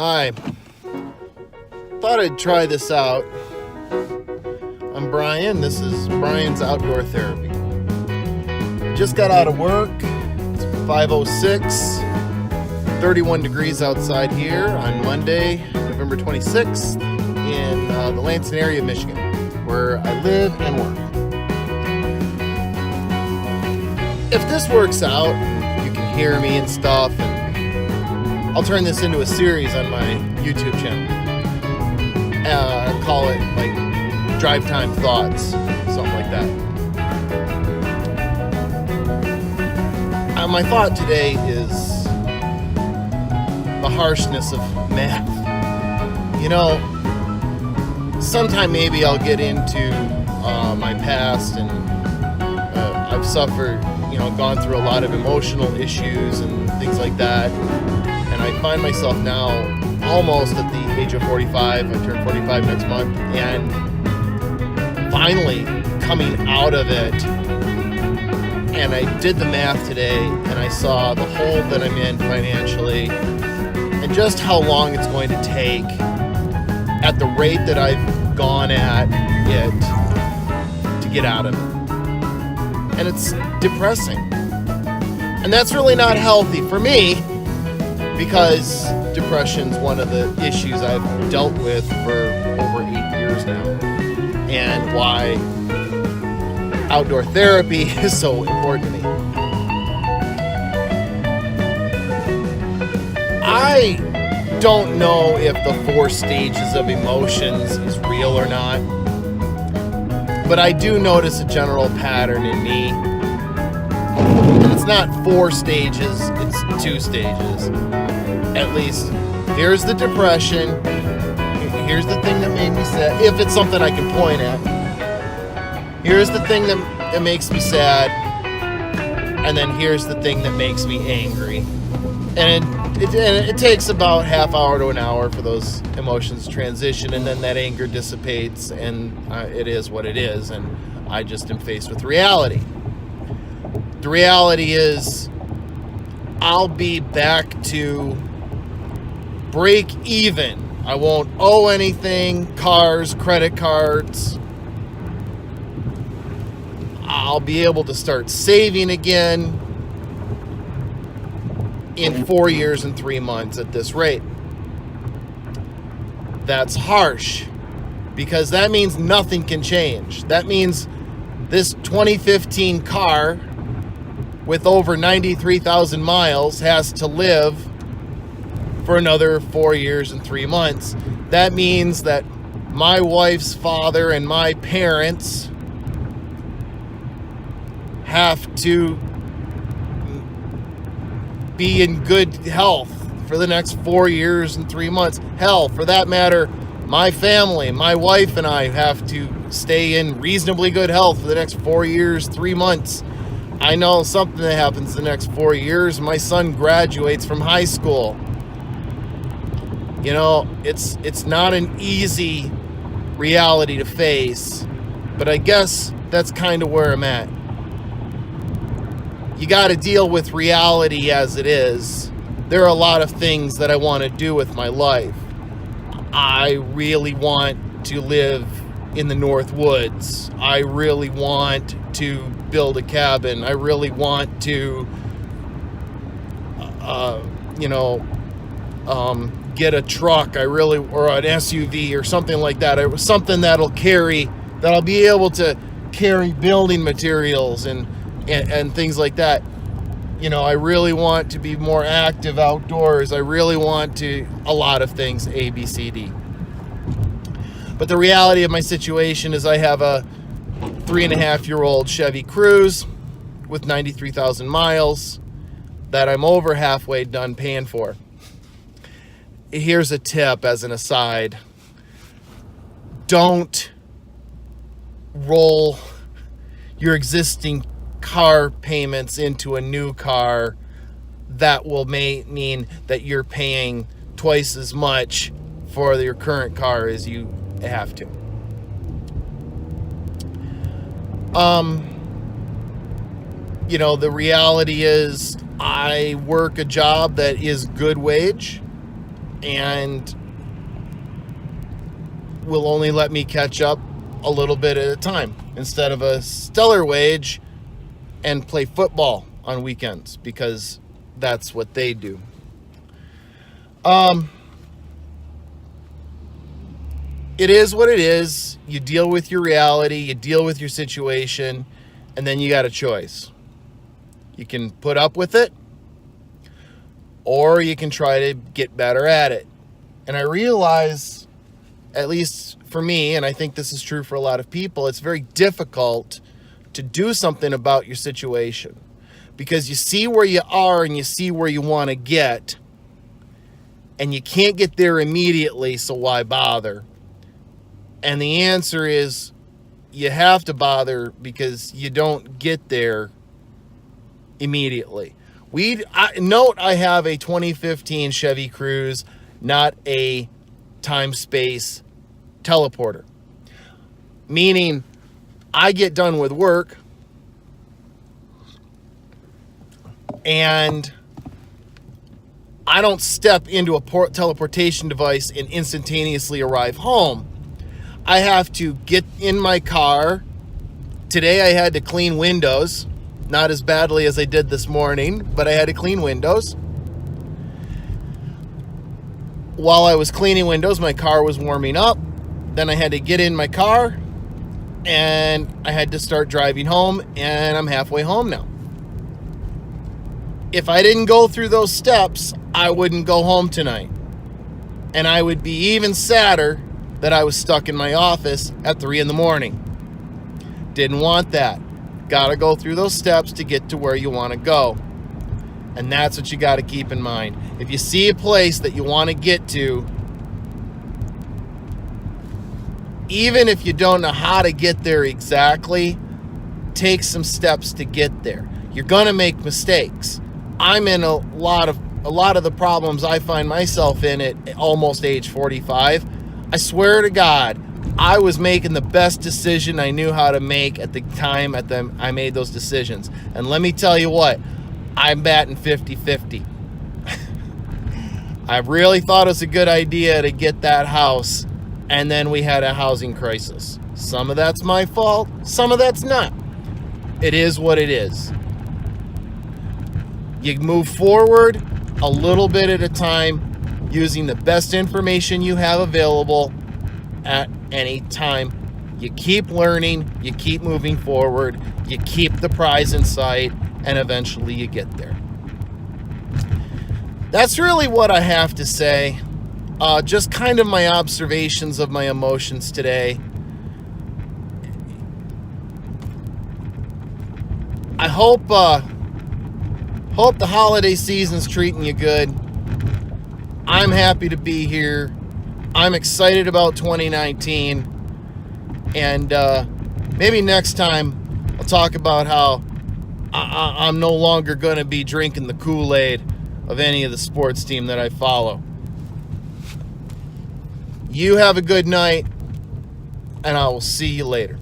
Hi. Thought I'd try this out. I'm Brian. This is Brian's Outdoor Therapy. Just got out of work. It's 5:06. 31 degrees outside here on Monday, November 26th in the Lansing area of Michigan, where I live and work. If this works out, you can hear me and stuff, and I'll turn this into a series on my YouTube channel. Call it like Drive Time Thoughts, something like that. My thought today is the harshness of math. You know, sometime maybe I'll get into my past, and I've suffered, gone through a lot of emotional issues and things like that. And I find myself now almost at the age of 45. I turn 45 next month, and finally coming out of it. And I did the math today, and I saw the hole that I'm in financially, and just how long it's going to take at the rate that I've gone at it to get out of it. And it's depressing. And that's really not healthy for me, because depression's one of the issues I've dealt with for over 8 years now, and why outdoor therapy is so important to me. I don't know if the 4 stages of emotions is real or not, but I do notice a general pattern in me. And it's not 4 stages, it's 2 stages. At least, here's the depression, here's the thing that made me sad, if it's something I can point at. Here's the thing that makes me sad, and then here's the thing that makes me angry. And it takes about half hour to an hour for those emotions to transition, and then that anger dissipates, and it is what it is, and I just am faced with reality. The reality is, I'll be back to break even. I won't owe anything, cars, credit cards. I'll be able to start saving again in 4 years and 3 months at this rate. That's harsh, because that means nothing can change. That means this 2015 car with over 93,000 miles has to live for another 4 years and 3 months. That means that my wife's father and my parents have to be in good health for the next 4 years and 3 months. Hell, for that matter, my family, my wife and I have to stay in reasonably good health for the next 4 years, 3 months. I know something that happens the next 4 years. My son graduates from high school. It's not an easy reality to face, but I guess that's kind of where I'm at. You got to deal with reality as it is. There are a lot of things that I want to do with my life. I really want to live in the North Woods. I really want to build a cabin. I really want to, get a truck. Or an SUV or something like that. It was something that'll be able to carry building materials and things like that. I really want to be more active outdoors. I really want to, a lot of things, A, B, C, D. But the reality of my situation is I have a 3.5-year-old Chevy Cruze with 93,000 miles that I'm over halfway done paying for. Here's a tip as an aside. Don't roll your existing car payments into a new car. That will mean that you're paying twice as much for your current car as you have to. The reality is I work a job that is good wage. and will only let me catch up a little bit at a time instead of a stellar wage and play football on weekends, because that's what they do. It is what it is. You deal with your reality, you deal with your situation, and then you got a choice. You can put up with it, or you can try to get better at it. And I realize, at least for me, and I think this is true for a lot of people, it's very difficult to do something about your situation, because you see where you are and you see where you want to get, and you can't get there immediately, so why bother? And the answer is, you have to bother, because you don't get there immediately. Note I have a 2015 Chevy Cruze, not a time-space teleporter. Meaning, I get done with work, and I don't step into a teleportation device and instantaneously arrive home. I have to get in my car. Today I had to clean windows. Not as badly as I did this morning, but I had to clean windows. While I was cleaning windows, my car was warming up. Then I had to get in my car, and I had to start driving home, and I'm halfway home now. If I didn't go through those steps, I wouldn't go home tonight. And I would be even sadder that I was stuck in my office at 3 a.m. Didn't want that. Got to go through those steps to get to where you want to go. And that's what you got to keep in mind. If you see a place that you want to get to, even if you don't know how to get there exactly, take some steps to get there. You're going to make mistakes. I'm in a lot of the problems I find myself in at almost age 45. I swear to God, I was making the best decision I knew how to make at the time I made those decisions. And let me tell you what, I'm batting 50-50. I really thought it was a good idea to get that house, and then we had a housing crisis. Some of that's my fault, some of that's not. It is what it is. You move forward a little bit at a time, using the best information you have available at any time. You keep learning, you keep moving forward, you keep the prize in sight, and eventually you get there. That's really what I have to say. Just kind of my observations of my emotions today. I hope the holiday season's treating you good. I'm happy to be here. I'm excited about 2019. And maybe next time I'll talk about how I'm no longer going to be drinking the Kool-Aid of any of the sports team that I follow. You have a good night, and I will see you later.